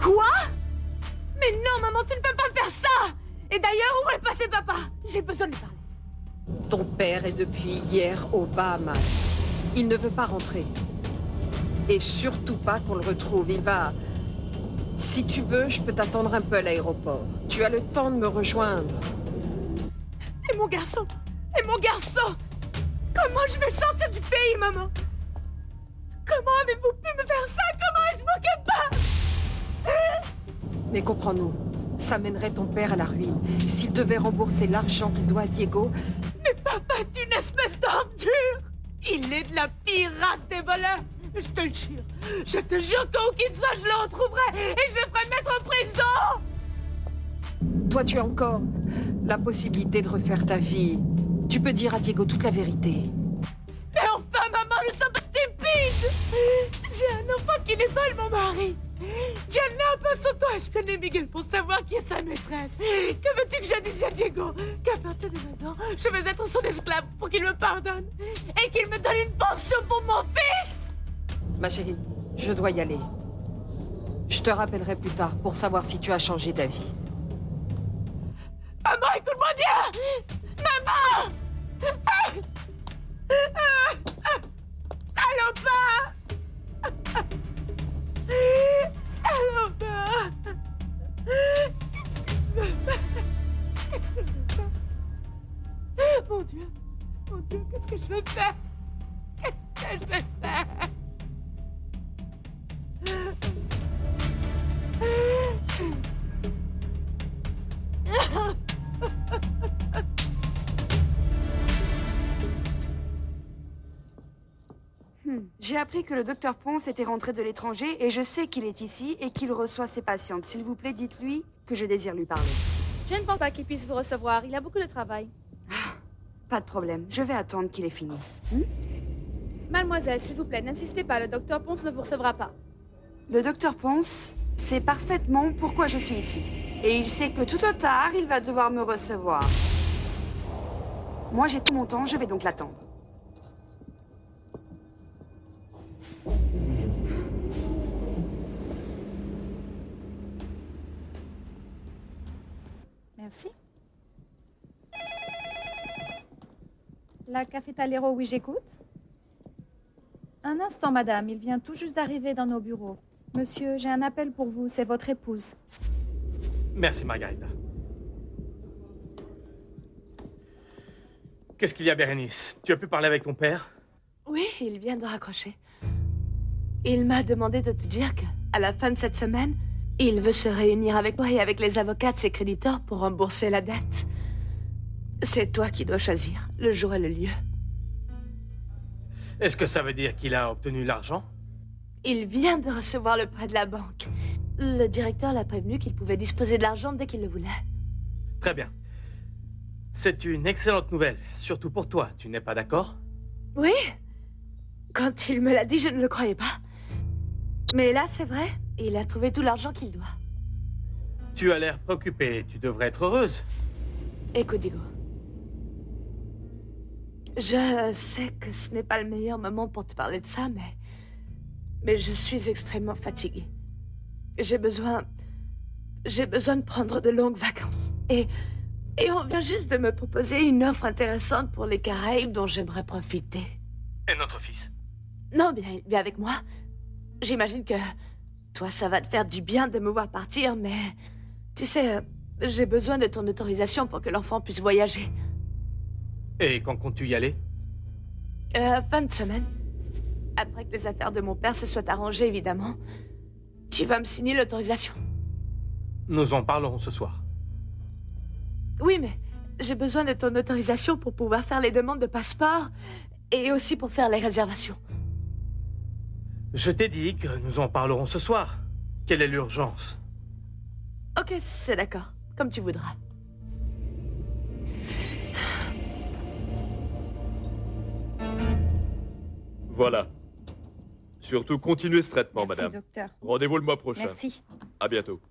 Quoi? Mais non, maman, tu ne peux pas faire ça! Et d'ailleurs, où est passé papa? J'ai besoin de lui parler. Ton père est depuis hier aux Bahamas. Il ne veut pas rentrer. Et surtout pas qu'on le retrouve. Il va... Si tu veux, je peux t'attendre un peu à l'aéroport. Tu as le temps de me rejoindre. Et mon garçon? Et mon garçon? Comment je vais le sortir du pays, maman? Comment avez-vous pu me faire ça? Comment êtes-vous capable? Mais comprends-nous, ça mènerait ton père à la ruine. S'il devait rembourser l'argent qu'il doit à Diego... Mais papa est une espèce d'ordure! Il est de la pire race des voleurs! Je te jure qu'où qu'il soit, je le retrouverai et je le ferai mettre en prison! Toi, tu as encore la possibilité de refaire ta vie. Tu peux dire à Diego toute la vérité. Mais enfin, maman, nous sommes stupides! J'ai un enfant qui n'est pas mon mari! Diana a pas son temps à espionner Miguel pour savoir qui est sa maîtresse. Que veux-tu que je dise à Diego? Qu'à partir de maintenant, je vais être son esclave pour qu'il me pardonne et qu'il me donne une pension pour mon fils? Ma chérie, je dois y aller. Je te rappellerai plus tard pour savoir si tu as changé d'avis. Maman, écoute-moi bien! Maman! Salopard! Salopard! Qu'est-ce que je vais faire? Mon Dieu, qu'est-ce que je vais faire? Qu'est-ce que je vais faire? J'ai appris que le docteur Ponce était rentré de l'étranger et je sais qu'il est ici et qu'il reçoit ses patientes. S'il vous plaît, dites-lui que je désire lui parler. Je ne pense pas qu'il puisse vous recevoir. Il a beaucoup de travail. Pas de problème. Je vais attendre qu'il ait fini. Mademoiselle, s'il vous plaît, n'insistez pas. Le docteur Ponce ne vous recevra pas. Le docteur Ponce sait parfaitement pourquoi je suis ici. Et il sait que tout ou tard, il va devoir me recevoir. Moi, j'ai tout mon temps, je vais donc l'attendre. Merci. La Cafetalero, oui, j'écoute. Un instant, madame. Il vient tout juste d'arriver dans nos bureaux. Monsieur, j'ai un appel pour vous. C'est votre épouse. Merci, Margarita. Qu'est-ce qu'il y a, Bérénice? Tu as pu parler avec ton père? Oui, il vient de raccrocher. Il m'a demandé de te dire qu'à la fin de cette semaine, il veut se réunir avec moi et avec les avocats de ses créditeurs pour rembourser la dette. C'est toi qui dois choisir le jour et le lieu. Est-ce que ça veut dire qu'il a obtenu l'argent? Il vient de recevoir le prêt de la banque. Le directeur l'a prévenu qu'il pouvait disposer de l'argent dès qu'il le voulait. Très bien. C'est une excellente nouvelle, surtout pour toi, tu n'es pas d'accord? Oui. Quand il me l'a dit, je ne le croyais pas. Mais là, c'est vrai, il a trouvé tout l'argent qu'il doit. Tu as l'air préoccupée, tu devrais être heureuse. Écoute, Diego. Je sais que ce n'est pas le meilleur moment pour te parler de ça, mais je suis extrêmement fatiguée. J'ai besoin de prendre de longues vacances. Et on vient juste de me proposer une offre intéressante pour les Caraïbes dont j'aimerais profiter. Et notre fils? Non, bien, il vient avec moi. J'imagine que toi, ça va te faire du bien de me voir partir, mais tu sais, j'ai besoin de ton autorisation pour que l'enfant puisse voyager. Et quand comptes-tu y aller? Fin de semaine. Après que les affaires de mon père se soient arrangées, évidemment. Tu vas me signer l'autorisation. Nous en parlerons ce soir. Oui, mais j'ai besoin de ton autorisation pour pouvoir faire les demandes de passeport et aussi pour faire les réservations. Je t'ai dit que nous en parlerons ce soir. Quelle est l'urgence? Ok, c'est d'accord. Comme tu voudras. Voilà. Surtout continuez ce traitement, Merci, madame. docteur. Rendez-vous le mois prochain. Merci. À bientôt.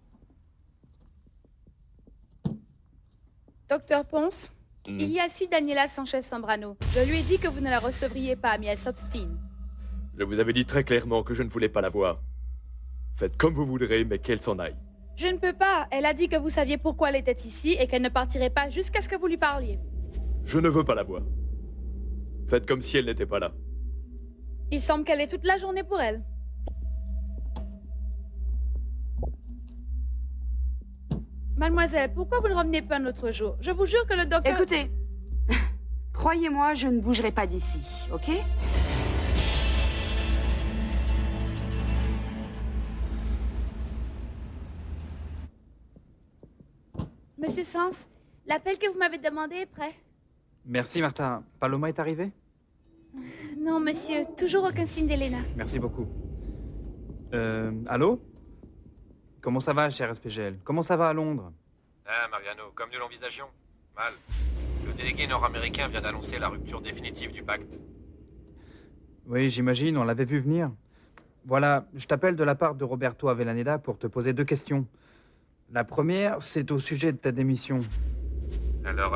Docteur Ponce, il y a ici Daniela Sanchez-Zambrano. Je lui ai dit que vous ne la recevriez pas, mais elle s'obstine. Je vous avais dit très clairement que je ne voulais pas la voir. Faites comme vous voudrez, mais qu'elle s'en aille. Je ne peux pas. Elle a dit que vous saviez pourquoi elle était ici et qu'elle ne partirait pas jusqu'à ce que vous lui parliez. Je ne veux pas la voir. Faites comme si elle n'était pas là. Il semble qu'elle est toute la journée pour elle. Mademoiselle, pourquoi vous ne revenez pas un autre jour? Je vous jure que le docteur... Écoutez, croyez-moi, je ne bougerai pas d'ici, ok? Monsieur Sens, l'appel que vous m'avez demandé est prêt. Merci Martha. Paloma est arrivée? Non, monsieur, toujours aucun signe d'Elena. Merci beaucoup. Allô? Comment ça va, cher SPGL? Comment ça va à Londres? Ah, Mariano, comme nous l'envisagions. Mal. Le délégué nord-américain vient d'annoncer la rupture définitive du pacte. Oui, j'imagine, on l'avait vu venir. Voilà, je t'appelle de la part de Roberto Avellaneda pour te poser 2 questions. La première, c'est au sujet de ta démission. Alors.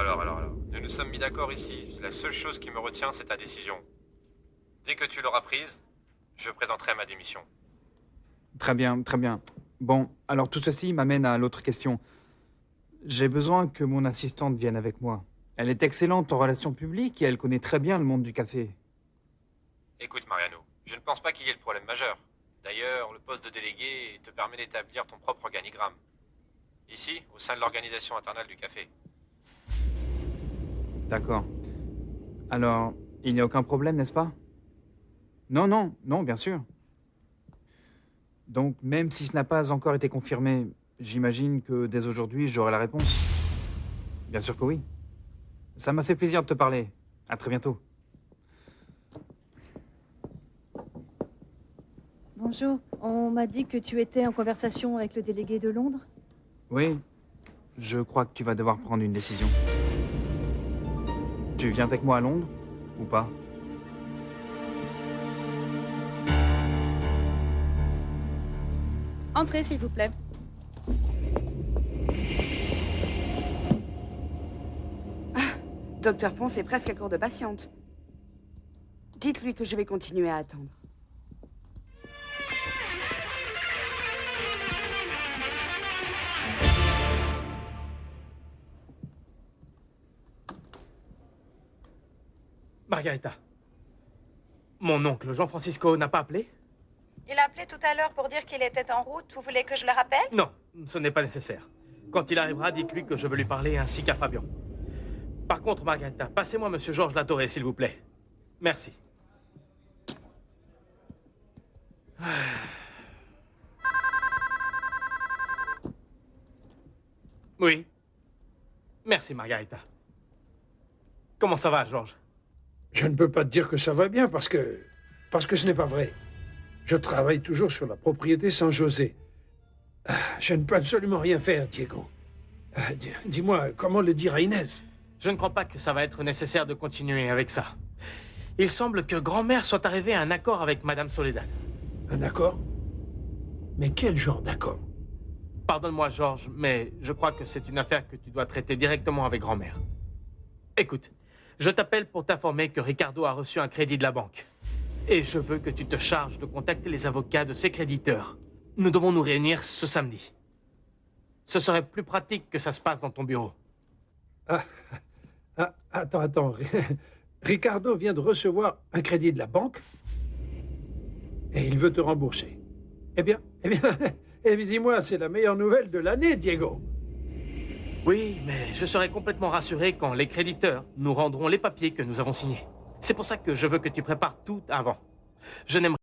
Nous nous sommes mis d'accord ici. La seule chose qui me retient, c'est ta décision. Dès que tu l'auras prise, je présenterai ma démission. Très bien, très bien. Bon, alors tout ceci m'amène à l'autre question. J'ai besoin que mon assistante vienne avec moi. Elle est excellente en relations publiques et elle connaît très bien le monde du café. Écoute, Mariano, je ne pense pas qu'il y ait de problème majeur. D'ailleurs, le poste de délégué te permet d'établir ton propre organigramme. Ici, au sein de l'organisation internale du café. D'accord. Alors, il n'y a aucun problème, n'est-ce pas? Non, bien sûr. Donc, même si ce n'a pas encore été confirmé, j'imagine que dès aujourd'hui, j'aurai la réponse. Bien sûr que oui. Ça m'a fait plaisir de te parler. À très bientôt. Bonjour, on m'a dit que tu étais en conversation avec le délégué de Londres. Oui, je crois que tu vas devoir prendre une décision. Tu viens avec moi à Londres, ou pas? Entrez, s'il vous plaît. Docteur Ponce est presque à court de patiente. Dites-lui que je vais continuer à attendre. Margarita, mon oncle Jean-Francisco n'a pas appelé? Il a appelé tout à l'heure pour dire qu'il était en route. Vous voulez que je le rappelle? Non, ce n'est pas nécessaire. Quand il arrivera, dites-lui que je veux lui parler ainsi qu'à Fabian. Par contre, Margarita, passez-moi Monsieur Georges Latorre, s'il vous plaît. Merci. Oui. Merci, Margarita. Comment ça va, Georges? Je ne peux pas te dire que ça va bien parce que ce n'est pas vrai. Je travaille toujours sur la propriété San José. Je ne peux absolument rien faire, Diego. Dis-moi, comment le dire à Inès? Je ne crois pas que ça va être nécessaire de continuer avec ça. Il semble que grand-mère soit arrivée à un accord avec Madame Soledad. Un accord? Mais quel genre d'accord? Pardonne-moi, Georges, mais je crois que c'est une affaire que tu dois traiter directement avec grand-mère. Écoute, je t'appelle pour t'informer que Ricardo a reçu un crédit de la banque. Et je veux que tu te charges de contacter les avocats de ses créditeurs. Nous devons nous réunir ce samedi. Ce serait plus pratique que ça se passe dans ton bureau. Attends. Ricardo vient de recevoir un crédit de la banque et il veut te rembourser. Eh bien, dis-moi, c'est la meilleure nouvelle de l'année, Diego. Oui, mais je serai complètement rassuré quand les créditeurs nous rendront les papiers que nous avons signés. C'est pour ça que je veux que tu prépares tout avant. Je n'aimerais